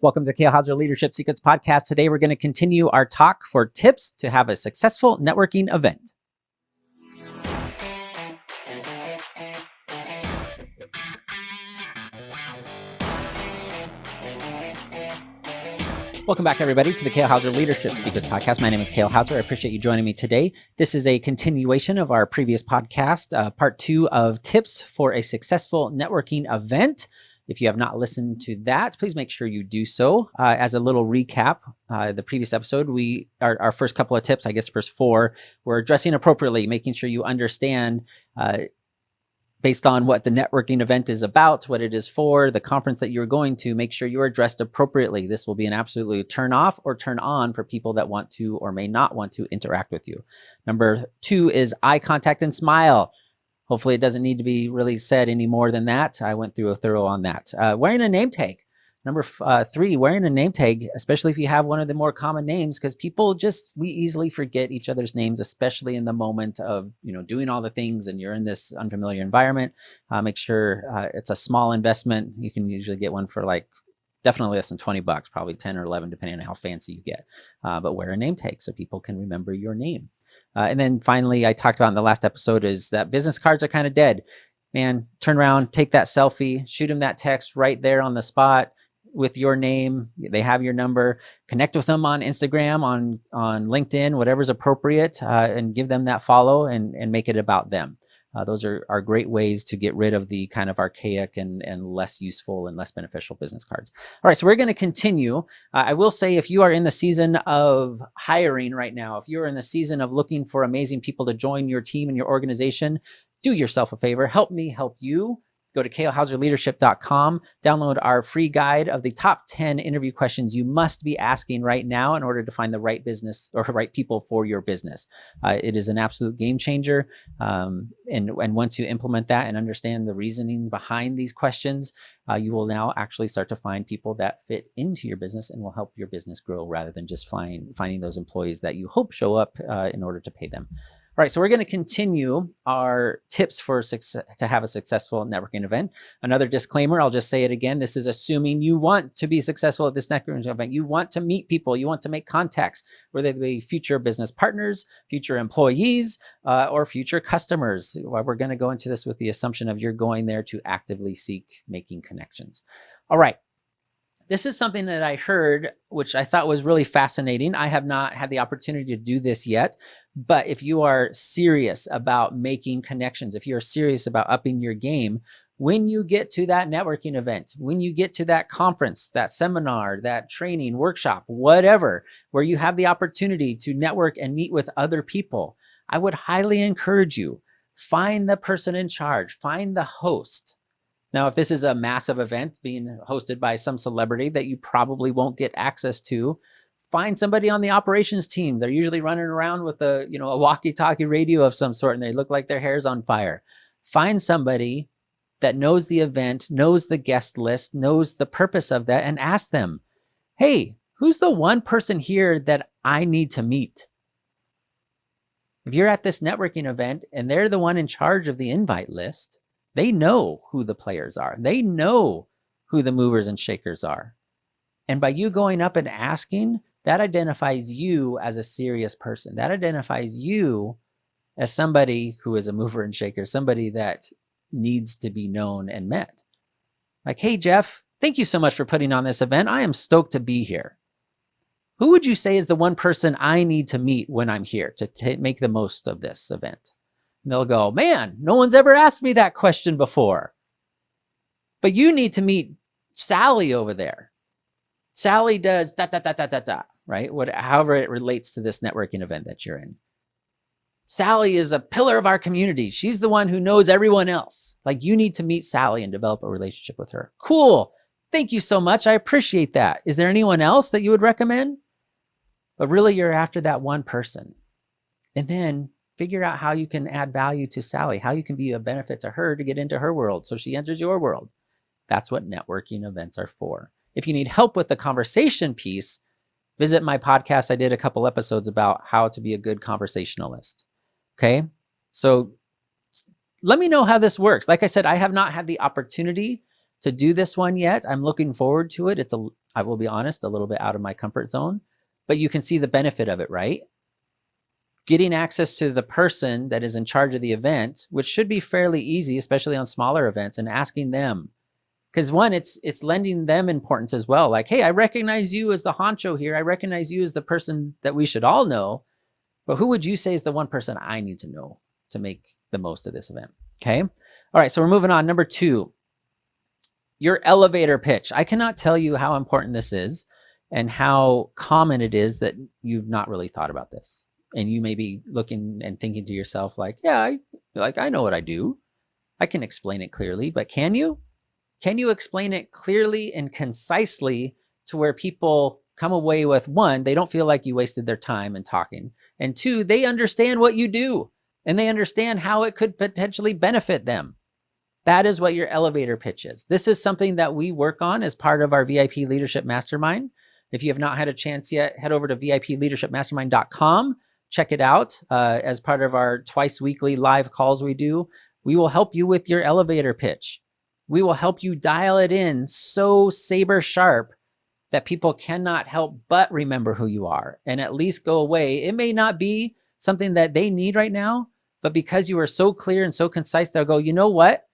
Welcome to the Kale Houser Leadership Secrets podcast. Today, we're going to continue our talk for tips to have a successful networking event. Welcome back, everybody, to the Kale Houser Leadership Secrets podcast. My name is Kale Houser. I appreciate you joining me today. This is a continuation of our previous podcast, part 2 of tips for a successful networking event. If you have not listened to that, please make sure you do so. As a little recap, the previous episode, our first couple of tips, I guess first 4, were dressing appropriately, making sure you understand based on what the networking event is about, what it is for, the conference that you're going to, make sure you are dressed appropriately. This will be an absolute turn off or turn on for people that want to or may not want to interact with you. Number 2 is eye contact and smile. Hopefully it doesn't need to be really said any more than that. I went through a thorough on that. Wearing a name tag. Number 3, wearing a name tag, especially if you have one of the more common names, because we easily forget each other's names, especially in the moment of, doing all the things and you're in this unfamiliar environment. Make sure it's a small investment. You can usually get one for definitely less than $20, probably 10 or 11, depending on how fancy you get. But wear a name tag so people can remember your name. And then finally, I talked about in the last episode is that business cards are kind of dead. Man, turn around, take that selfie, shoot them that text right there on the spot with your name. They have your number. Connect with them on Instagram, on LinkedIn, whatever's appropriate, and give them that follow and make it about them. Those are great ways to get rid of the kind of archaic and less useful and less beneficial business cards. All right, so we're going to continue. I will say if you are in the season of hiring right now, if you're in the season of looking for amazing people to join your team and your organization, do yourself a favor. Help me help you. Go to kalehouserleadership.com, download our free guide of the top 10 interview questions you must be asking right now in order to find the right business or right people for your business. It is an absolute game changer. And once you implement that and understand the reasoning behind these questions, you will now actually start to find people that fit into your business and will help your business grow rather than just finding those employees that you hope show up in order to pay them. All right, so we're going to continue our tips for success, to have a successful networking event. Another disclaimer, I'll just say it again. This is assuming you want to be successful at this networking event. You want to meet people. You want to make contacts, whether they be future business partners, future employees, or future customers. Well, we're going to go into this with the assumption of you're going there to actively seek making connections. All right. This is something that I heard, which I thought was really fascinating. I have not had the opportunity to do this yet, but if you are serious about making connections, if you're serious about upping your game, when you get to that networking event, when you get to that conference, that seminar, that training, workshop, whatever, where you have the opportunity to network and meet with other people, I would highly encourage you, find the person in charge, find the host. Now, if this is a massive event being hosted by some celebrity that you probably won't get access to, find somebody on the operations team. They're usually running around with a walkie-talkie radio of some sort, and they look like their hair's on fire. Find somebody that knows the event, knows the guest list, knows the purpose of that, and ask them, hey, who's the one person here that I need to meet? If you're at this networking event and they're the one in charge of the invite list, they know who the players are. They know who the movers and shakers are. And by you going up and asking, that identifies you as a serious person. That identifies you as somebody who is a mover and shaker, somebody that needs to be known and met. Like, hey, Jeff, thank you so much for putting on this event. I am stoked to be here. Who would you say is the one person I need to meet when I'm here to make the most of this event? And they'll go, man, no one's ever asked me that question before. But you need to meet Sally over there. Sally does da, da, da, da, da, da, right? However it relates to this networking event that you're in. Sally is a pillar of our community. She's the one who knows everyone else. Like, you need to meet Sally and develop a relationship with her. Cool. Thank you so much. I appreciate that. Is there anyone else that you would recommend? But really, you're after that one person. And then figure out how you can add value to Sally, how you can be a benefit to her to get into her world so she enters your world. That's what networking events are for. If you need help with the conversation piece, visit my podcast. I did a couple episodes about how to be a good conversationalist. Okay, so let me know how this works. Like I said, I have not had the opportunity to do this one yet. I'm looking forward to it. It's I will be honest, a little bit out of my comfort zone, but you can see the benefit of it, right? Getting access to the person that is in charge of the event, which should be fairly easy, especially on smaller events, and asking them. Because one, it's lending them importance as well. Like, hey, I recognize you as the honcho here. I recognize you as the person that we should all know. But who would you say is the one person I need to know to make the most of this event? Okay. All right. So we're moving on. Number 2, your elevator pitch. I cannot tell you how important this is and how common it is that you've not really thought about this. And you may be looking and thinking to yourself like, yeah, I know what I do. I can explain it clearly, but can you? Can you explain it clearly and concisely to where people come away with, 1, they don't feel like you wasted their time in talking, and 2, they understand what you do and they understand how it could potentially benefit them. That is what your elevator pitch is. This is something that we work on as part of our VIP Leadership Mastermind. If you have not had a chance yet, head over to VIPLeadershipMastermind.com. Check it out as part of our twice weekly live calls we do. We will help you with your elevator pitch. We will help you dial it in so saber sharp that people cannot help but remember who you are and at least go away. It may not be something that they need right now, but because you are so clear and so concise, they'll go, you know what?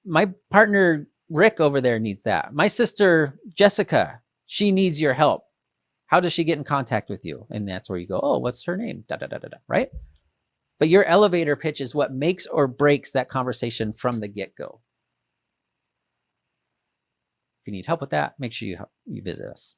My partner, Rick, over there needs that. My sister, Jessica, she needs your help. How does she get in contact with you? And that's where you go, oh, what's her name? Da, da, da, da, da, right? But your elevator pitch is what makes or breaks that conversation from the get-go. If you need help with that, make sure you visit us.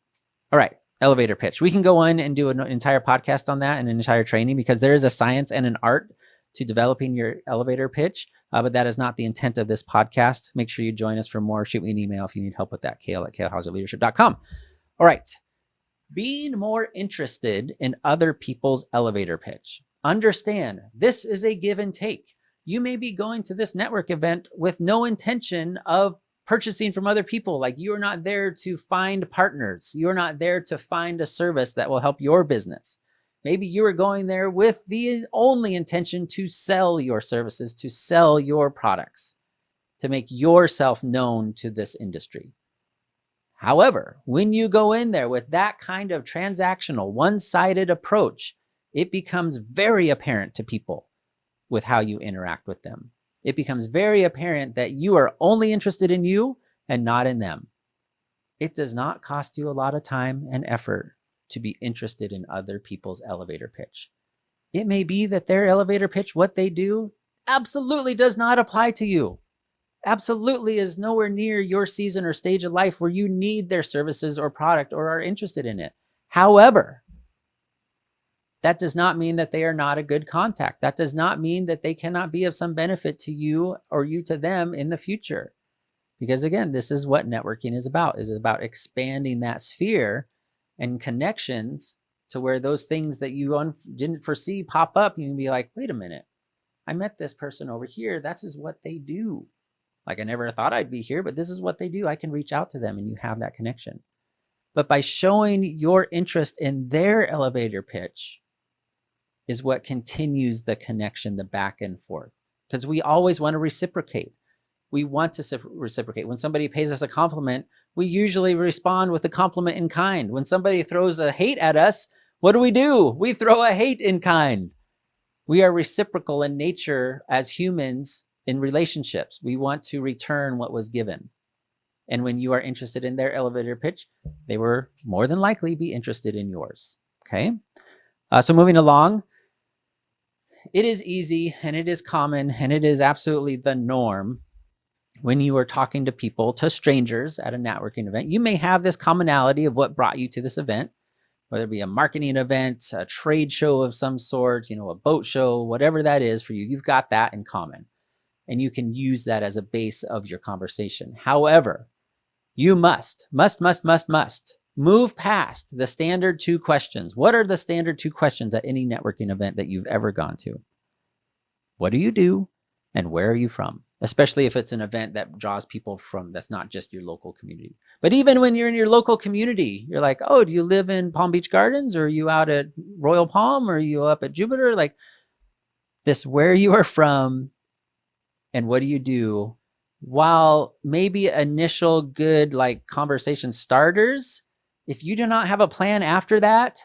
All right, elevator pitch. We can go on and do an entire podcast on that and an entire training, because there is a science and an art to developing your elevator pitch, but that is not the intent of this podcast. Make sure you join us for more. Shoot me an email if you need help with that, Kale@kalehouserleadership.com. All right, being more interested in other people's elevator pitch. Understand, this is a give and take. You may be going to this network event with no intention of purchasing from other people. Like, you're not there to find partners. You're not there to find a service that will help your business. Maybe you are going there with the only intention to sell your services, to sell your products, to make yourself known to this industry. However, when you go in there with that kind of transactional, one-sided approach, it becomes very apparent to people with how you interact with them. It becomes very apparent that you are only interested in you and not in them. It does not cost you a lot of time and effort to be interested in other people's elevator pitch. It may be that their elevator pitch, what they do, absolutely does not apply to you. Absolutely is nowhere near your season or stage of life where you need their services or product or are interested in it. However, that does not mean that they are not a good contact. That does not mean that they cannot be of some benefit to you or you to them in the future. Because again, this is what networking is about expanding that sphere and connections to where those things that you didn't foresee pop up. You can be like, wait a minute, I met this person over here. That's is what they do. Like, I never thought I'd be here, but this is what they do. I can reach out to them and you have that connection. But by showing your interest in their elevator pitch is what continues the connection, the back and forth. Because we always want to reciprocate. We want to reciprocate. When somebody pays us a compliment, we usually respond with a compliment in kind. When somebody throws a hate at us, what do? We throw a hate in kind. We are reciprocal in nature as humans in relationships. We want to return what was given. And when you are interested in their elevator pitch, they will more than likely be interested in yours. Okay? So moving along, it is easy and it is common and it is absolutely the norm when you are talking to people, to strangers at a networking event. You may have this commonality of what brought you to this event, whether it be a marketing event, a trade show of some sort, a boat show, whatever that is for you. You've got that in common and you can use that as a base of your conversation. However, you must move past the standard 2 questions. What are the standard 2 questions at any networking event that you've ever gone to? What do you do and where are you from? Especially if it's an event that draws people from, that's not just your local community. But even when you're in your local community, you're like, oh, do you live in Palm Beach Gardens, or are you out at Royal Palm, or are you up at Jupiter? Like, this, where you are from and what do you do, while maybe initial good like conversation starters, if you do not have a plan after that,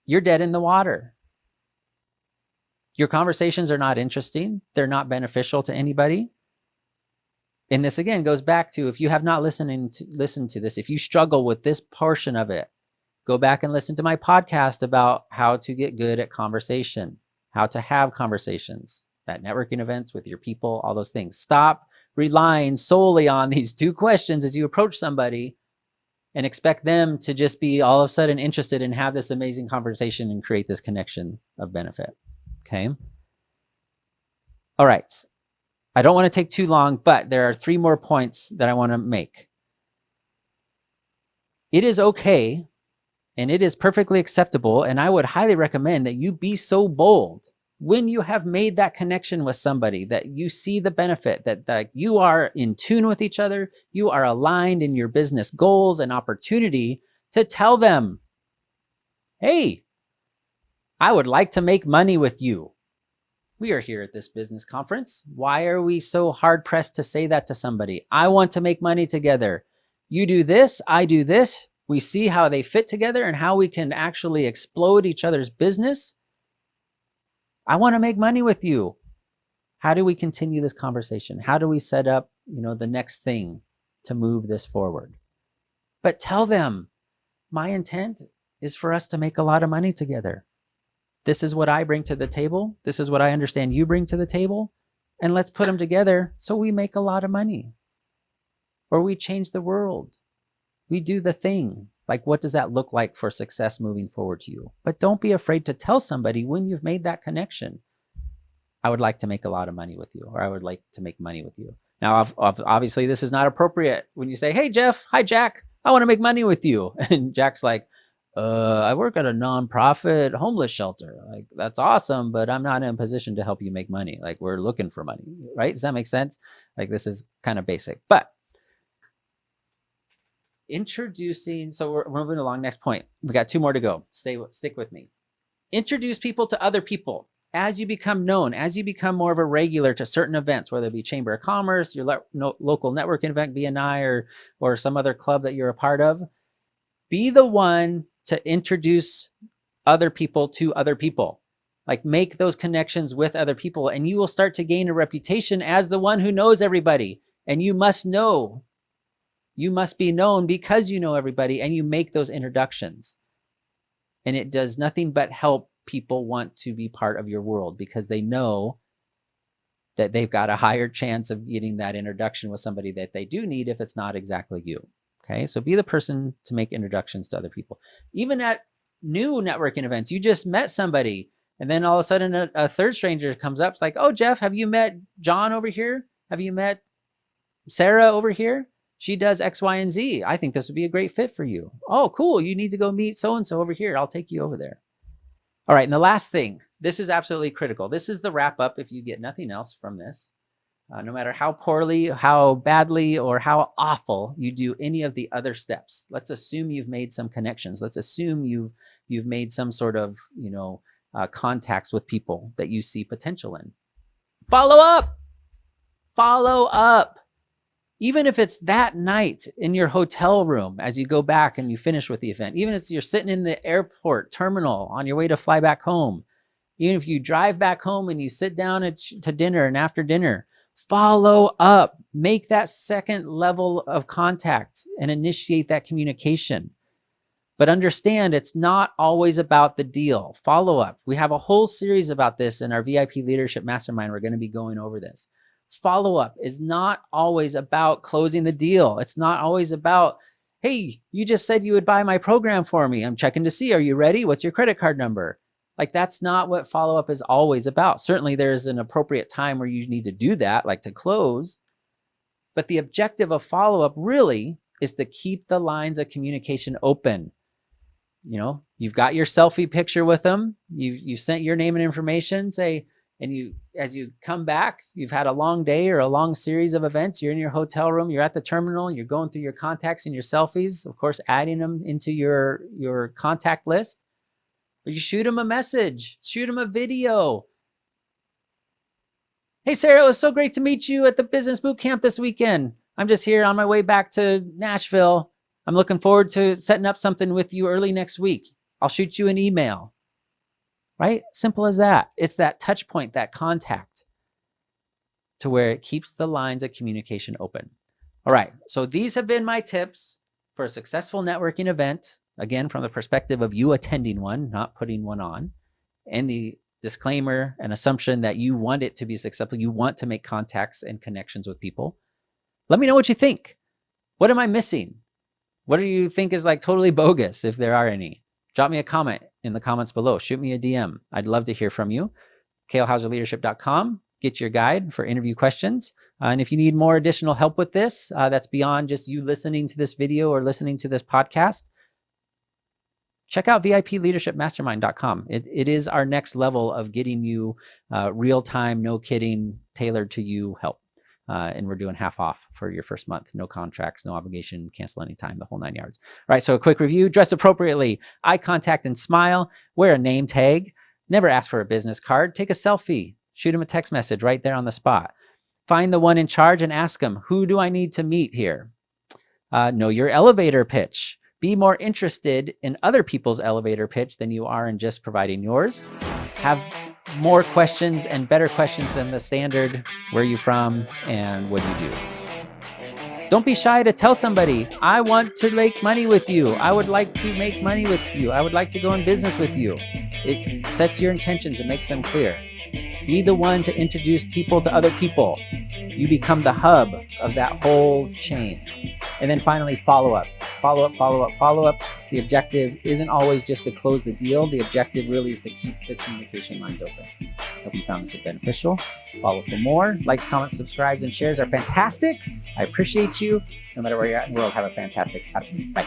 you're dead in the water. Your conversations are not interesting. They're not beneficial to anybody. And this again goes back to, if you have not listened to this, if you struggle with this portion of it, go back and listen to my podcast about how to get good at conversation, how to have conversations at networking events with your people, all those things. Stop relying solely on these 2 questions as you approach somebody and expect them to just be all of a sudden interested and have this amazing conversation and create this connection of benefit. Okay. All right. I don't want to take too long, but there are 3 more points that I want to make. It is okay and it is perfectly acceptable, and I would highly recommend that you be so bold when you have made that connection with somebody, that you see the benefit, that you are in tune with each other, you are aligned in your business goals and opportunity, to tell them, hey, I would like to make money with you. We are here at this business conference. Why are we so hard pressed to say that to somebody? I want to make money together. You do this, I do this. We see how they fit together and how we can actually explode each other's business. I want to make money with you. How do we continue this conversation? How do we set up, the next thing to move this forward? But tell them, my intent is for us to make a lot of money together. This is what I bring to the table. This is what I understand you bring to the table. And let's put them together so we make a lot of money. Or we change the world. We do the thing. Like, what does that look like for success moving forward to you? But don't be afraid to tell somebody when you've made that connection. I would like to make a lot of money with you, or I would like to make money with you. Now, obviously, this is not appropriate when you say, hey, Jeff, hi, Jack, I want to make money with you. And Jack's like, I work at a nonprofit homeless shelter. Like, that's awesome, but I'm not in a position to help you make money. Like, we're looking for money, right? Does that make sense? Like, this is kind of basic, but introducing, so we're moving along. Next point. We got 2 more to go. Stick with me. Introduce people to other people. As you become known, as you become more of a regular to certain events, whether it be Chamber of Commerce, your local networking event, BNI, or some other club that you're a part of, be the one to introduce other people to other people. Like, make those connections with other people, and you will start to gain a reputation as the one who knows everybody. And you must be known because you know everybody, and you make those introductions. And it does nothing but help people want to be part of your world, because they know that they've got a higher chance of getting that introduction with somebody that they do need if it's not exactly you. Okay, so be the person to make introductions to other people. Even at new networking events, you just met somebody, and then all of a sudden a third stranger comes up. It's like, oh, Jeff, have you met John over here? Have you met Sarah over here? She does X, Y, and Z. I think this would be a great fit for you. Oh, cool. You need to go meet so-and-so over here. I'll take you over there. All right, and the last thing, this is absolutely critical. This is the wrap up if you get nothing else from this. No matter how poorly, how badly, or how awful you do any of the other steps. Let's assume you've made some connections. Let's assume you've made some sort of, contacts with people that you see potential in. Follow up. Follow up. Even if it's that night in your hotel room as you go back and you finish with the event, even if you're sitting in the airport terminal on your way to fly back home, even if you drive back home and you sit down to dinner and after dinner, follow up, make that second level of contact and initiate that communication. But understand, it's not always about the deal. Follow up. We have a whole series about this in our VIP Leadership Mastermind. We're going to be going over this. Follow up is not always about closing the deal. It's not always about, hey, you just said you would buy my program for me. I'm checking to see, are you ready? What's your credit card number? Like, that's not what follow up is always about. Certainly there's an appropriate time where you need to do that, like to close. But the objective of follow up really is to keep the lines of communication open. You've got your selfie picture with them. You sent your name and information, and as you come back, you've had a long day or a long series of events. You're in your hotel room, you're at the terminal, you're going through your contacts and your selfies, of course, adding them into your contact list. But you shoot them a message, shoot them a video. Hey, Sarah, it was so great to meet you at the business boot camp this weekend. I'm just here on my way back to Nashville. I'm looking forward to setting up something with you early next week. I'll shoot you an email. Right? Simple as that. It's that touch point, that contact, to where it keeps the lines of communication open. All right. So these have been my tips for a successful networking event. Again, from the perspective of you attending one, not putting one on, and the disclaimer and assumption that you want it to be successful. You want to make contacts and connections with people. Let me know what you think. What am I missing? What do you think is like totally bogus, if there are any? Drop me a comment in the comments below. Shoot me a DM. I'd love to hear from you. KaleHouserLeadership.com. Get your guide for interview questions. And if you need more additional help with this, that's beyond just you listening to this video or listening to this podcast, check out VIP Leadership Mastermind.com. It is our next level of getting you real-time, no kidding, tailored to you help. And we're doing half off for your first month. No contracts, no obligation, cancel anytime, the whole 9 yards. All right, so a quick review. Dress appropriately, eye contact and smile, wear a name tag, never ask for a business card, take a selfie, shoot him a text message right there on the spot. Find the one in charge and ask him, who do I need to meet here? Know your elevator pitch. Be more interested in other people's elevator pitch than you are in just providing yours. Have more questions and better questions than the standard, where are you from and what do you do? Don't be shy to tell somebody, I want to make money with you. I would like to make money with you. I would like to go in business with you. It sets your intentions. It makes them clear. Be the one to introduce people to other people. You become the hub of that whole chain. And then finally, follow up. Follow up, follow up, follow up. The objective isn't always just to close the deal. The objective really is to keep the communication lines open. Hope you found this beneficial. Follow for more. Likes, comments, subscribes, and shares are fantastic. I appreciate you. No matter where you're at in the world, have a fantastic afternoon. Bye.